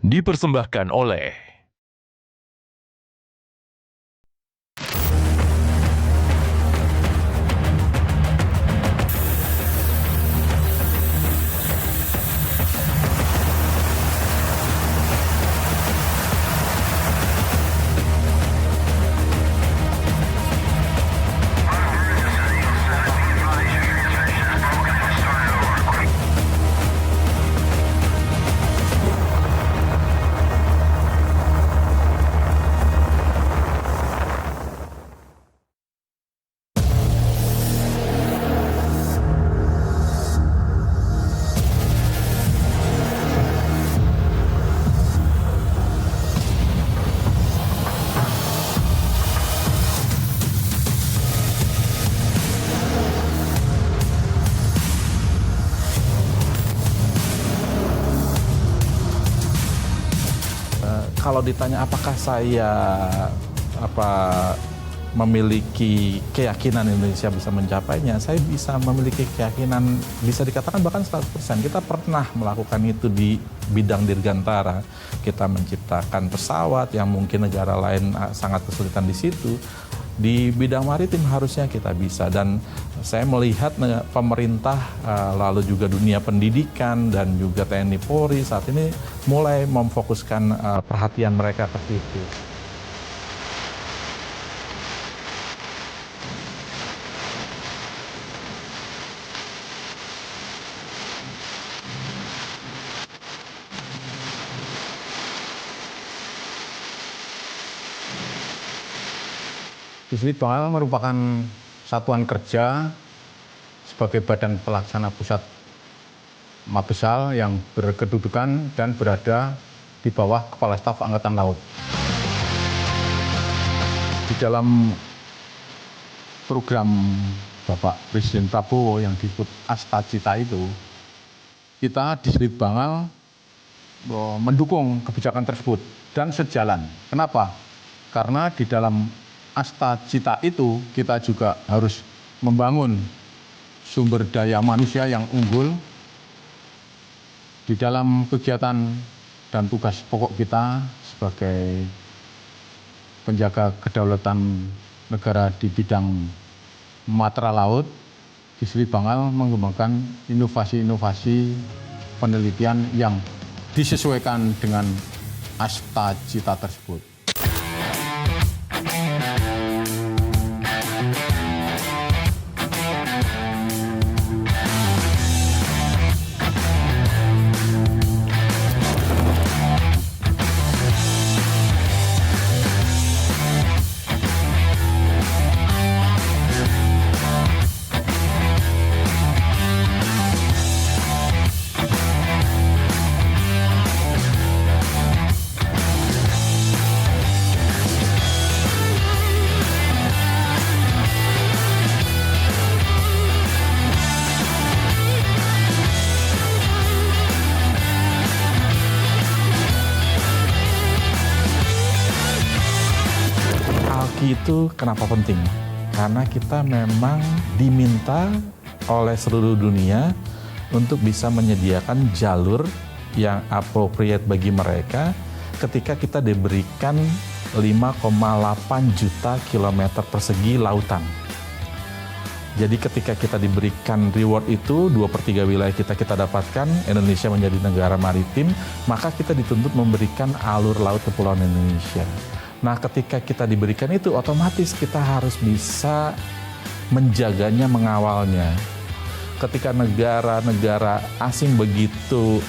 Dipersembahkan oleh kalau ditanya apakah saya memiliki keyakinan Indonesia bisa mencapainya, saya bisa memiliki keyakinan, bisa dikatakan bahkan 100%. Kita pernah melakukan itu di bidang dirgantara. Kita menciptakan pesawat yang mungkin negara lain sangat kesulitan di situ. Di bidang maritim harusnya kita bisa, dan saya melihat pemerintah lalu juga dunia pendidikan dan juga TNI Polri saat ini mulai memfokuskan perhatian mereka ke situ. Disdit Bangal merupakan satuan kerja sebagai badan pelaksana pusat Mabesal yang berkedudukan dan berada di bawah Kepala Staf Angkatan Laut. Di dalam program Bapak Presiden Prabowo yang disebut Astacita itu, kita Disdit Bangal mendukung kebijakan tersebut dan sejalan. Kenapa? Karena di dalam Astacita itu kita juga harus membangun sumber daya manusia yang unggul di dalam kegiatan dan tugas pokok kita sebagai penjaga kedaulatan negara di bidang matra laut. Disdit Bangal mengembangkan inovasi-inovasi penelitian yang disesuaikan dengan Astacita tersebut. Itu kenapa penting? Karena kita memang diminta oleh seluruh dunia untuk bisa menyediakan jalur yang appropriate bagi mereka ketika kita diberikan 5,8 juta kilometer persegi lautan. Jadi ketika kita diberikan reward itu, 2/3 wilayah kita dapatkan, Indonesia menjadi negara maritim, maka kita dituntut memberikan alur laut Kepulauan Indonesia. Nah, ketika kita diberikan itu, otomatis kita harus bisa menjaganya, mengawalnya. Ketika negara-negara asing begitu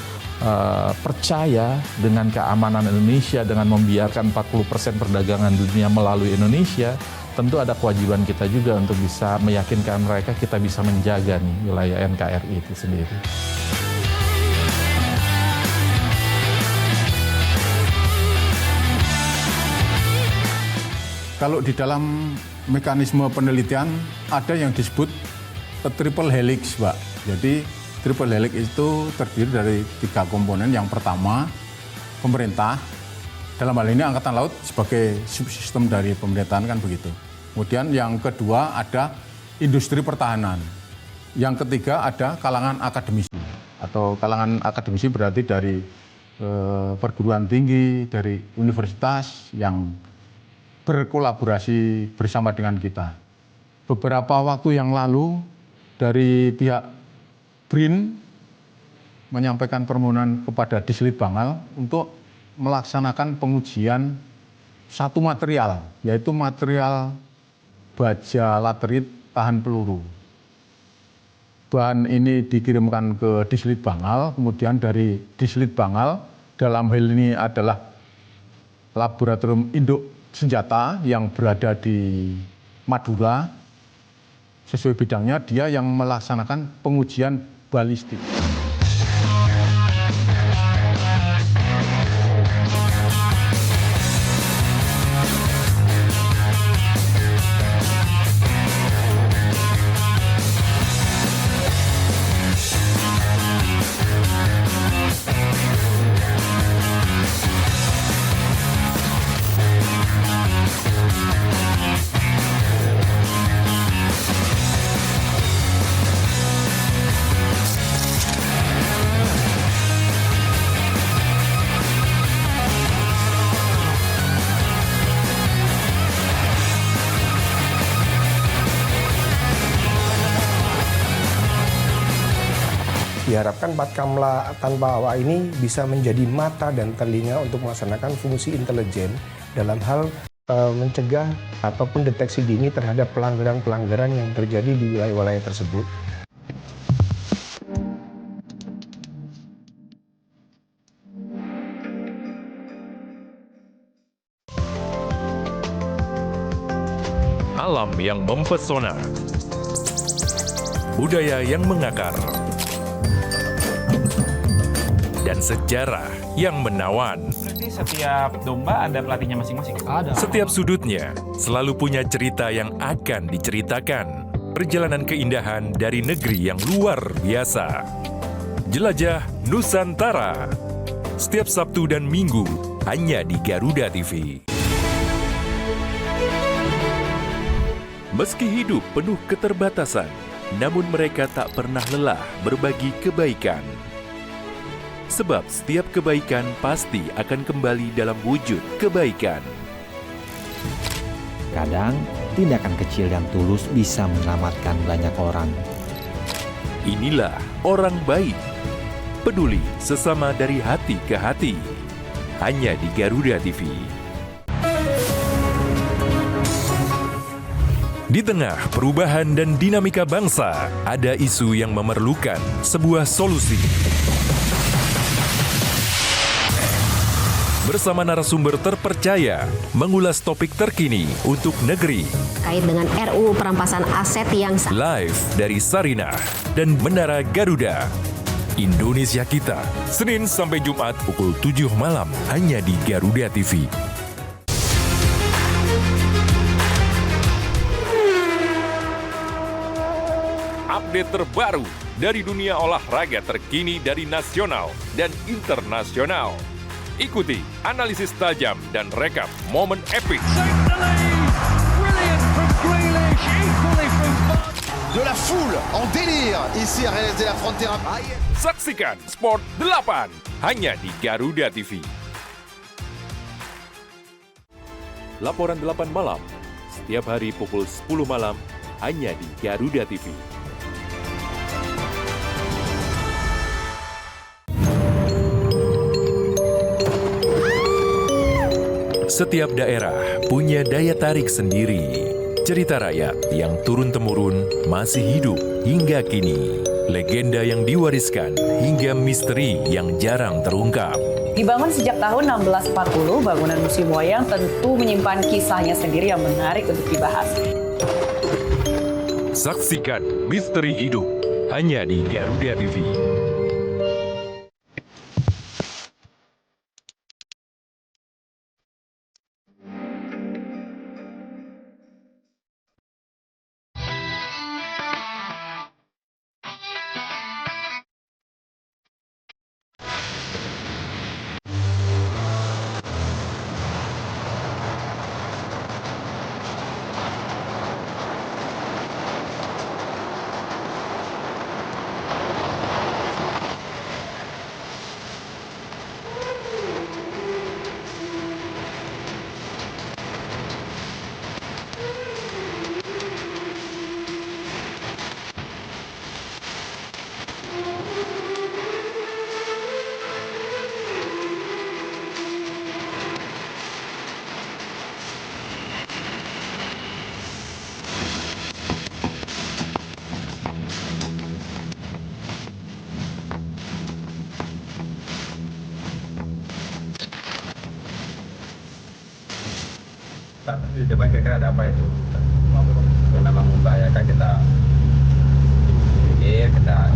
percaya dengan keamanan Indonesia, dengan membiarkan 40% perdagangan dunia melalui Indonesia, tentu ada kewajiban kita juga untuk bisa meyakinkan mereka kita bisa menjaga nih wilayah NKRI itu sendiri. Kalau di dalam mekanisme penelitian ada yang disebut triple helix, Pak. Jadi triple helix itu terdiri dari 3 komponen. Yang pertama, pemerintah. Dalam hal ini Angkatan Laut sebagai subsistem dari pemerintahan kan begitu. Kemudian yang kedua ada industri pertahanan. Yang ketiga ada kalangan akademisi. Atau kalangan akademisi berarti dari perguruan tinggi, dari universitas yang berkolaborasi bersama dengan kita. Beberapa waktu yang lalu dari pihak BRIN menyampaikan permohonan kepada Dislit Bangal untuk melaksanakan pengujian satu material, yaitu material baja laterit tahan peluru. Bahan ini dikirimkan ke Dislit Bangal, kemudian dari Dislit Bangal, dalam hal ini adalah Laboratorium Induk Senjata yang berada di Madura, sesuai bidangnya dia yang melaksanakan pengujian balistik. Diharapkan Patkamla Tanpa Awak ini bisa menjadi mata dan telinga untuk melaksanakan fungsi intelijen dalam hal mencegah ataupun deteksi dini terhadap pelanggaran-pelanggaran yang terjadi di wilayah-wilayah tersebut. Alam yang mempesona, budaya yang mengakar, dan sejarah yang menawan. Berarti setiap domba ada pelatihnya masing-masing? Ada. Setiap sudutnya selalu punya cerita yang akan diceritakan. Perjalanan keindahan dari negeri yang luar biasa. Jelajah Nusantara. Setiap Sabtu dan Minggu hanya di Garuda TV. Meski hidup penuh keterbatasan, namun mereka tak pernah lelah berbagi kebaikan. Sebab setiap kebaikan pasti akan kembali dalam wujud kebaikan. Kadang, tindakan kecil dan tulus bisa menyelamatkan banyak orang. Inilah orang baik. Peduli sesama dari hati ke hati. Hanya di Garuda TV. Di tengah perubahan dan dinamika bangsa, ada isu yang memerlukan sebuah solusi. Bersama narasumber terpercaya, mengulas topik terkini untuk negeri. Kait dengan RUU perampasan aset yang Live dari Sarinah dan Menara Garuda. Indonesia Kita, Senin sampai Jumat pukul 7 malam, hanya di Garuda TV. Update terbaru dari dunia olahraga terkini dari nasional dan internasional. Ikuti analisis tajam dan rekap momen epik. De la foule en délire ici à réaliser la frontière. Saksikan Sport 8 hanya di Garuda TV. Laporan 8 malam setiap hari pukul 10 malam hanya di Garuda TV. Setiap daerah punya daya tarik sendiri. Cerita rakyat yang turun-temurun masih hidup hingga kini. Legenda yang diwariskan hingga misteri yang jarang terungkap. Dibangun sejak tahun 1640, bangunan Museum Wayang tentu menyimpan kisahnya sendiri yang menarik untuk dibahas. Saksikan misteri hidup hanya di Garuda TV. Di depan kira-kira ada apa itu? Memang membahayakan kita pikir, kita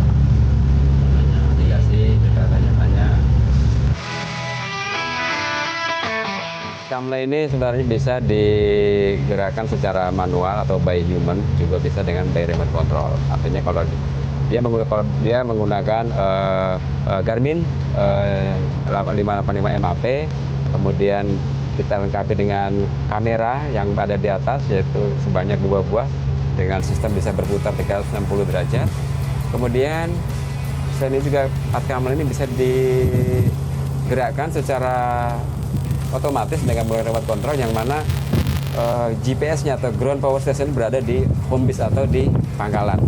navigasi, kita tanya-tanya. Kamla ini sebenarnya bisa digerakkan secara manual atau by human, juga bisa dengan by remote control. Artinya kalau dia menggunakan Garmin 585 MAP, kemudian kita lengkapi dengan kamera yang ada di atas, yaitu sebanyak 2 buah dengan sistem bisa berputar 360 derajat. Kemudian selain ini juga Kamla ini bisa digerakkan secara otomatis dengan remote control, yang mana GPS-nya atau ground power station berada di home base atau di pangkalan.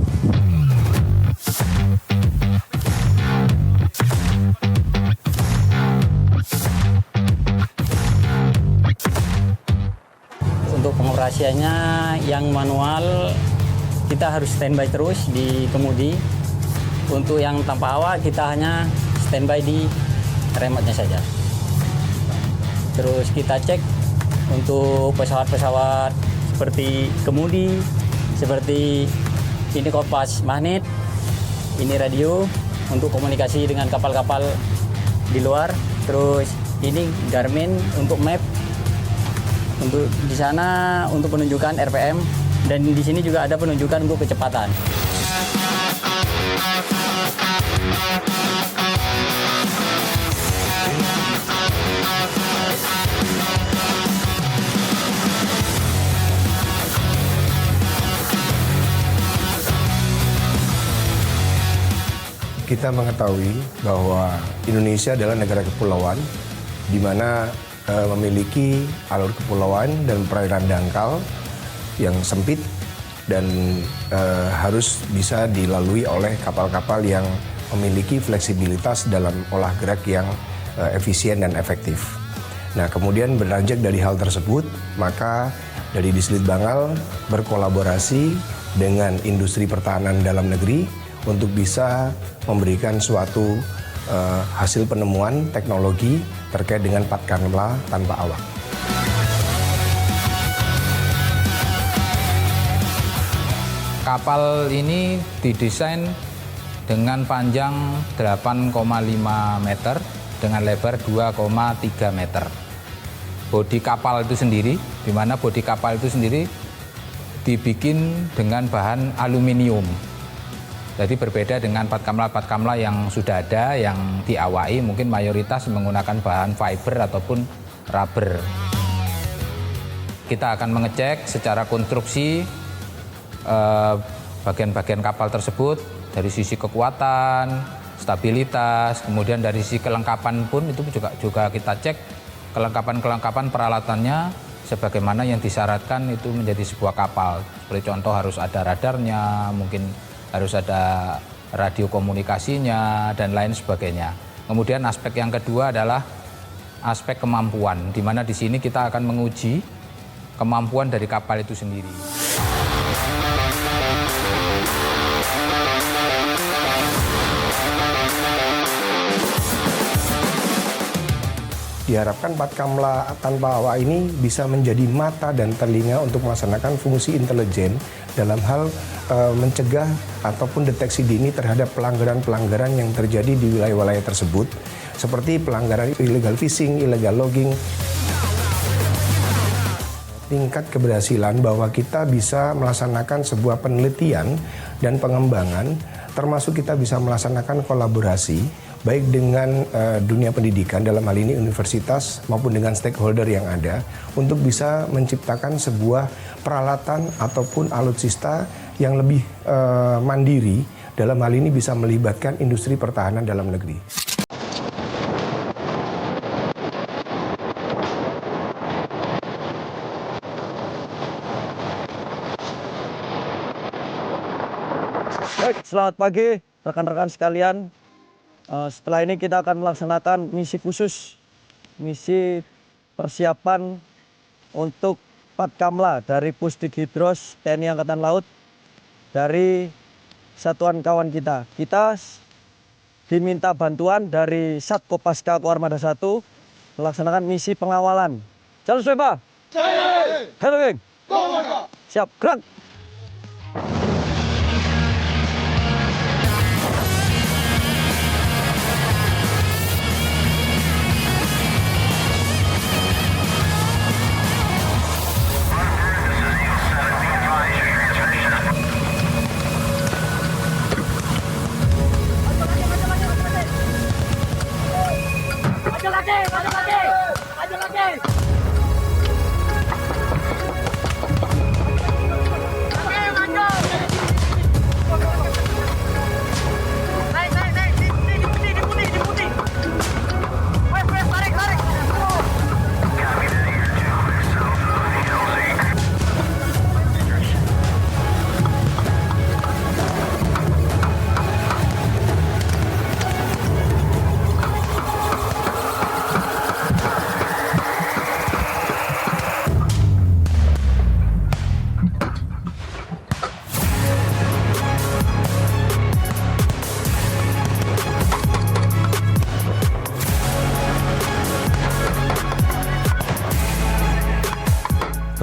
Untuk pengoperasiannya yang manual kita harus standby terus di kemudi. Untuk yang tanpa awak kita hanya standby di remote-nya saja. Terus kita cek untuk pesawat-pesawat seperti kemudi, seperti ini kompas magnet, ini radio untuk komunikasi dengan kapal-kapal di luar. Terus ini Garmin untuk map, untuk di sana untuk penunjukan RPM, dan di sini juga ada penunjukan untuk kecepatan. Kita mengetahui bahwa Indonesia adalah negara kepulauan di mana memiliki alur kepulauan dan perairan dangkal yang sempit dan harus bisa dilalui oleh kapal-kapal yang memiliki fleksibilitas dalam olah gerak yang efisien dan efektif. Nah, kemudian beranjak dari hal tersebut, maka dari Dislit Bangal berkolaborasi dengan industri pertahanan dalam negeri untuk bisa memberikan suatu hasil penemuan teknologi terkait dengan Patkamla tanpa awak. Kapal ini didesain dengan panjang 8,5 meter dengan lebar 2,3 meter. Bodi kapal itu sendiri, di mana bodi kapal itu sendiri dibikin dengan bahan aluminium. Jadi berbeda dengan Patkamla yang sudah ada, yang diawai mungkin mayoritas menggunakan bahan fiber ataupun rubber. Kita akan mengecek secara konstruksi bagian-bagian kapal tersebut dari sisi kekuatan, stabilitas, kemudian dari sisi kelengkapan pun itu juga kita cek kelengkapan peralatannya sebagaimana yang disyaratkan itu menjadi sebuah kapal. Seperti contoh harus ada radarnya, mungkin harus ada radio komunikasinya, dan lain sebagainya. Kemudian aspek yang kedua adalah aspek kemampuan, di mana di sini kita akan menguji kemampuan dari kapal itu sendiri. Diharapkan Patkamla tanpa awak ini bisa menjadi mata dan telinga untuk melaksanakan fungsi intelijen dalam hal mencegah ataupun deteksi dini terhadap pelanggaran-pelanggaran yang terjadi di wilayah-wilayah tersebut, seperti pelanggaran illegal fishing, illegal logging. Tingkat keberhasilan bahwa kita bisa melaksanakan sebuah penelitian dan pengembangan, termasuk kita bisa melaksanakan kolaborasi baik dengan dunia pendidikan, dalam hal ini universitas, maupun dengan stakeholder yang ada, untuk bisa menciptakan sebuah peralatan ataupun alutsista yang lebih mandiri, dalam hal ini bisa melibatkan industri pertahanan dalam negeri. Baik, selamat pagi rekan-rekan sekalian. Setelah ini kita akan melaksanakan misi khusus, misi persiapan untuk Patkamla dari Pusdik Hidros TNI Angkatan Laut, dari satuan kawan kita. Kita diminta bantuan dari Sat Kopaska Koarmada 1 melaksanakan misi pengawalan. Jalur Sweba. Hello, geng. Siap, gerak.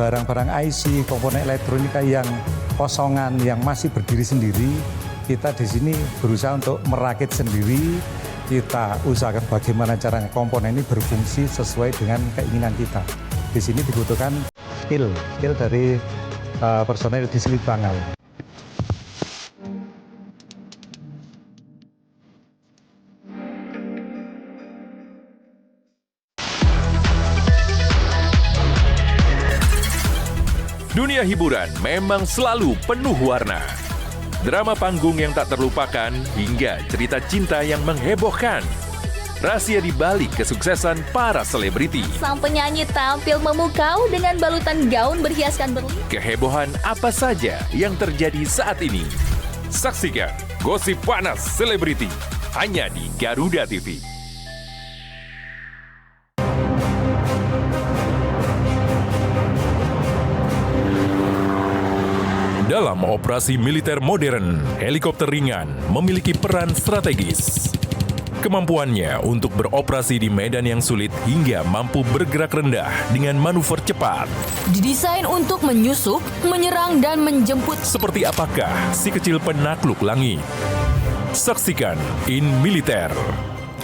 Barang-barang IC, komponen elektronika yang kosongan, yang masih berdiri sendiri, kita di sini berusaha untuk merakit sendiri. Kita usahakan bagaimana caranya komponen ini berfungsi sesuai dengan keinginan kita. Di sini dibutuhkan skill dari personel di Slit Bangau. Dunia hiburan memang selalu penuh warna. Drama panggung yang tak terlupakan hingga cerita cinta yang menghebohkan. Rahasia di balik kesuksesan para selebriti. Sang penyanyi tampil memukau dengan balutan gaun berhiaskan berlian. Kehebohan apa saja yang terjadi saat ini? Saksikan Gosip Panas Selebriti hanya di Garuda TV. Dalam operasi militer modern, helikopter ringan memiliki peran strategis. Kemampuannya untuk beroperasi di medan yang sulit hingga mampu bergerak rendah dengan manuver cepat. Didesain untuk menyusup, menyerang, dan menjemput. Seperti apakah si kecil penakluk langit? Saksikan In Militer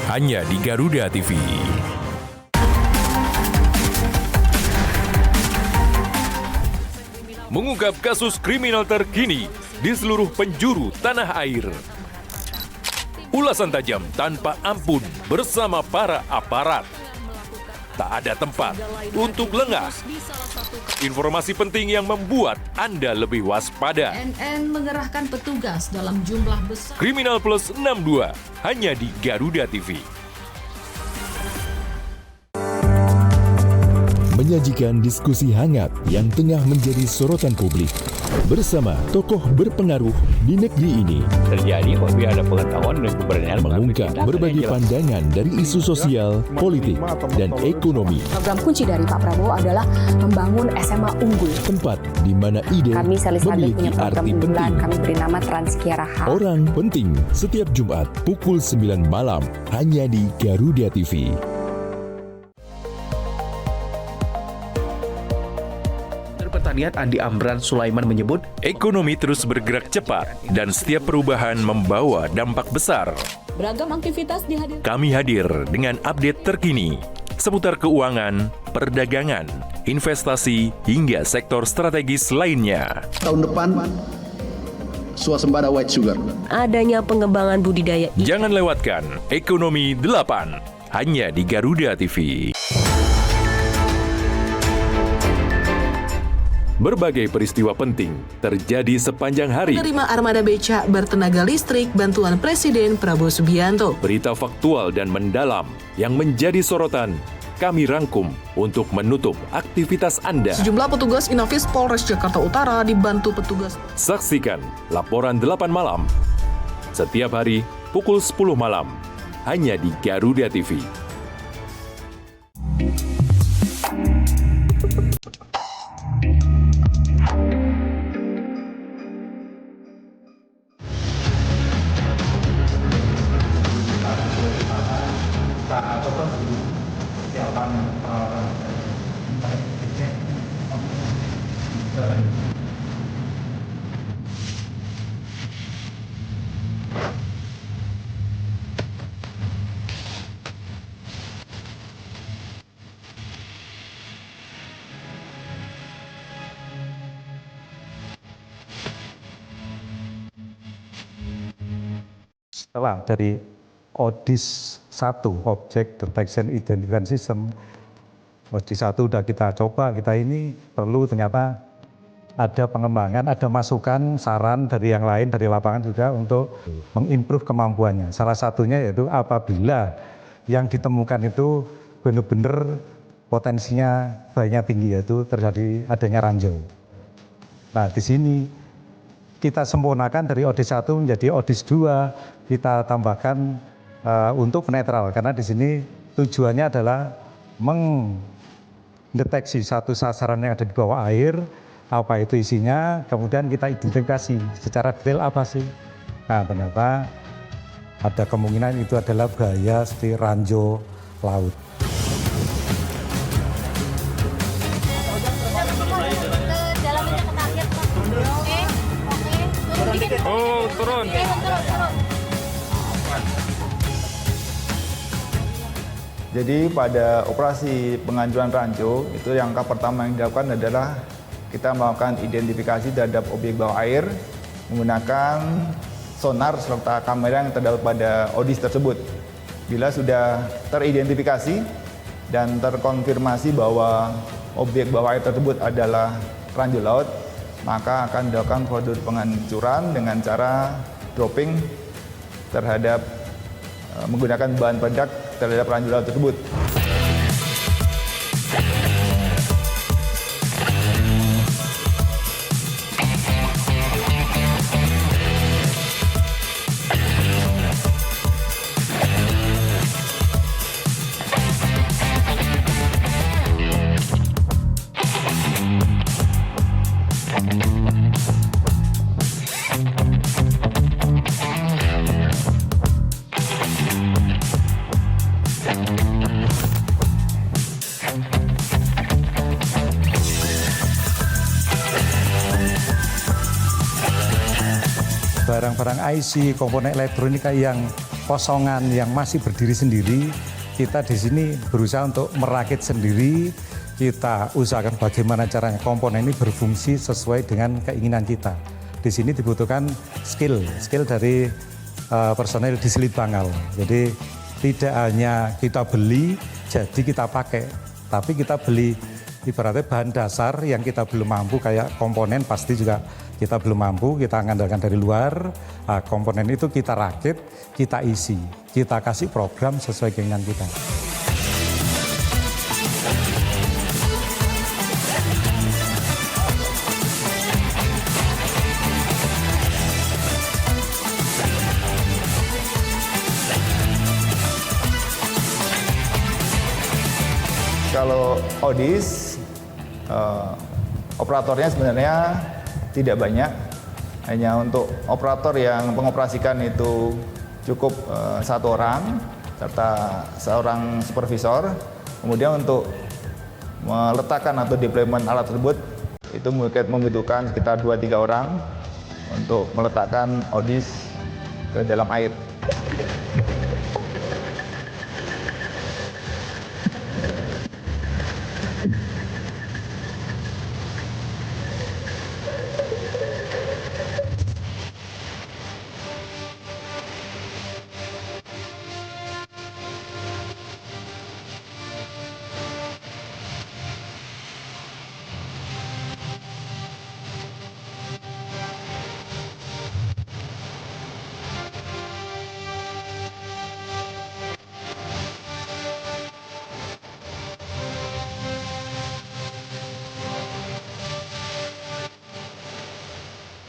hanya di Garuda TV. Mengungkap kasus kriminal terkini di seluruh penjuru tanah air. Ulasan tajam tanpa ampun bersama para aparat. Tak ada tempat untuk lengah. Informasi penting yang membuat Anda lebih waspada. NN mengerahkan petugas dalam jumlah besar. Kriminal Plus 62 hanya di Garuda TV. Menyajikan diskusi hangat yang tengah menjadi sorotan publik bersama tokoh berpengaruh di negeri ini. Terjadi apabila ada pengetahuan dan keberanian mengungkap berbagai pandangan dari isu sosial, politik, dan ekonomi. Program kunci dari Pak Prabowo adalah membangun SMA unggul. Tempat di mana ide kami memiliki arti penting. Kami beri nama Transkiara H. Orang penting setiap Jumat pukul 9 malam hanya di Garuda TV. Pertanian Andi Amran Sulaiman menyebut, ekonomi terus bergerak cepat dan setiap perubahan membawa dampak besar. Beragam aktivitas dihadirkan. Kami hadir dengan update terkini seputar keuangan, perdagangan, investasi, hingga sektor strategis lainnya. Tahun depan, swasembada white sugar. Adanya pengembangan budidaya. Jangan lewatkan Ekonomi 8 hanya di Garuda TV. Berbagai peristiwa penting terjadi sepanjang hari. Penerima armada becak bertenaga listrik bantuan Presiden Prabowo Subianto. Berita faktual dan mendalam yang menjadi sorotan kami rangkum untuk menutup aktivitas Anda. Sejumlah petugas Inafis Polres Jakarta Utara dibantu petugas. Saksikan laporan 8 malam setiap hari pukul 10 malam hanya di Garuda TV. Setelah dari ODIS 1, Object Detection Identification System, ODIS 1 udah kita coba, kita ini perlu ternyata ada pengembangan, ada masukan, saran dari yang lain, dari lapangan juga untuk mengimprove kemampuannya. Salah satunya yaitu apabila yang ditemukan itu benar-benar potensinya baiknya tinggi, yaitu terjadi adanya ranjau. Nah, di sini kita sempurnakan dari ODIS 1 menjadi ODIS 2, kita tambahkan untuk netral, karena di sini tujuannya adalah mendeteksi satu sasaran yang ada di bawah air, apa itu isinya, kemudian kita identifikasi secara detail apa sih. Nah, ternyata ada kemungkinan itu adalah bahaya seperti ranjau laut. Oh, turun. Jadi pada operasi pengancuran ranjau itu yang pertama yang dilakukan adalah kita melakukan identifikasi terhadap objek bawah air menggunakan sonar serta kamera yang terdapat pada ODIS tersebut. Bila sudah teridentifikasi dan terkonfirmasi bahwa objek bawah air tersebut adalah ranjau laut, maka akan dilakukan prosedur penghancuran dengan cara dropping terhadap menggunakan bahan peledak terhadap ranjau laut tersebut. Barang-barang IC, komponen elektronika yang kosongan, yang masih berdiri sendiri, kita di sini berusaha untuk merakit sendiri. Kita usahakan bagaimana caranya komponen ini berfungsi sesuai dengan keinginan kita. Di sini dibutuhkan skill dari personel di Selit Bangal. Jadi tidak hanya kita beli, jadi kita pakai, tapi kita beli ibaratnya bahan dasar yang kita belum mampu, kayak komponen pasti juga kita belum mampu, kita mengandalkan dari luar. Nah, komponen itu kita rakit, kita isi, kita kasih program sesuai keinginan kita. Kalau ODIS, operatornya sebenarnya tidak banyak, hanya untuk operator yang mengoperasikan itu cukup 1 orang serta seorang supervisor. Kemudian untuk meletakkan atau deployment alat tersebut itu membutuhkan sekitar 2-3 orang untuk meletakkan ODIS ke dalam air.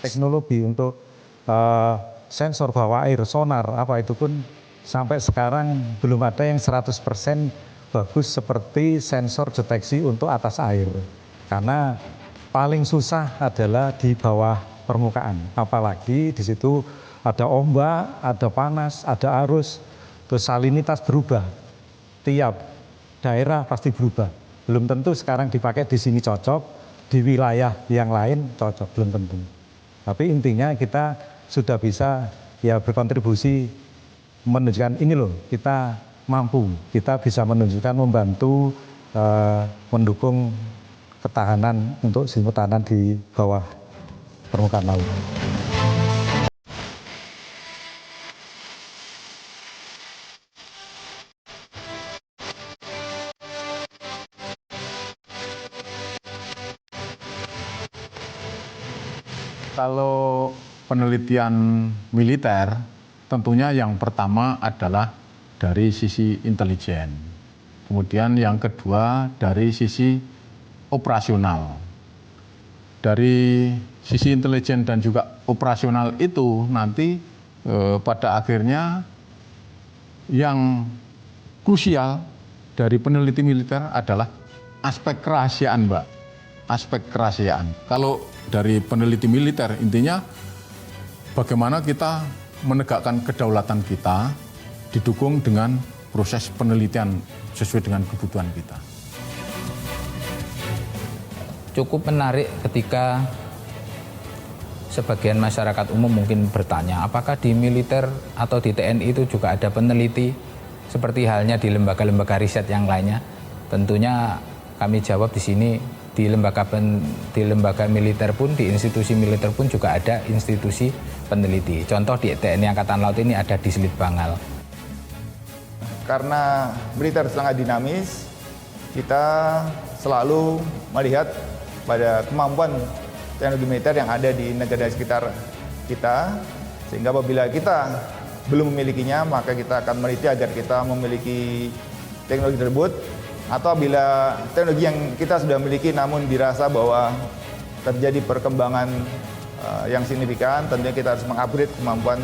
Teknologi untuk sensor bawah air, sonar, apa itu pun sampai sekarang belum ada yang 100% bagus seperti sensor deteksi untuk atas air. Karena paling susah adalah di bawah permukaan. Apalagi di situ ada ombak, ada panas, ada arus, terus salinitas berubah. Tiap daerah pasti berubah. Belum tentu sekarang dipakai di sini cocok, di wilayah yang lain cocok, belum tentu. Tapi intinya kita sudah bisa ya berkontribusi menunjukkan ini loh, kita mampu, kita bisa menunjukkan membantu mendukung ketahanan untuk sistem pertahanan di bawah permukaan laut. Kalau penelitian militer, tentunya yang pertama adalah dari sisi intelijen. Kemudian yang kedua dari sisi operasional. Dari sisi intelijen dan juga operasional itu nanti pada akhirnya yang krusial dari peneliti militer adalah aspek kerahasiaan, Mbak. Aspek kerahasiaan. Kalau dari peneliti militer intinya bagaimana kita menegakkan kedaulatan kita didukung dengan proses penelitian sesuai dengan kebutuhan kita. Cukup menarik ketika sebagian masyarakat umum mungkin bertanya, apakah di militer atau di TNI itu juga ada peneliti seperti halnya di lembaga-lembaga riset yang lainnya? Tentunya kami jawab di sini, di lembaga militer pun, di institusi militer pun juga ada institusi peneliti. Contoh di TNI Angkatan Laut ini ada di Selit Bangal. Karena militer sangat dinamis, kita selalu melihat pada kemampuan teknologi militer yang ada di negara sekitar kita, sehingga apabila kita belum memilikinya, maka kita akan meneliti agar kita memiliki teknologi tersebut, atau bila teknologi yang kita sudah miliki namun dirasa bahwa terjadi perkembangan yang signifikan, tentunya kita harus mengupgrade kemampuan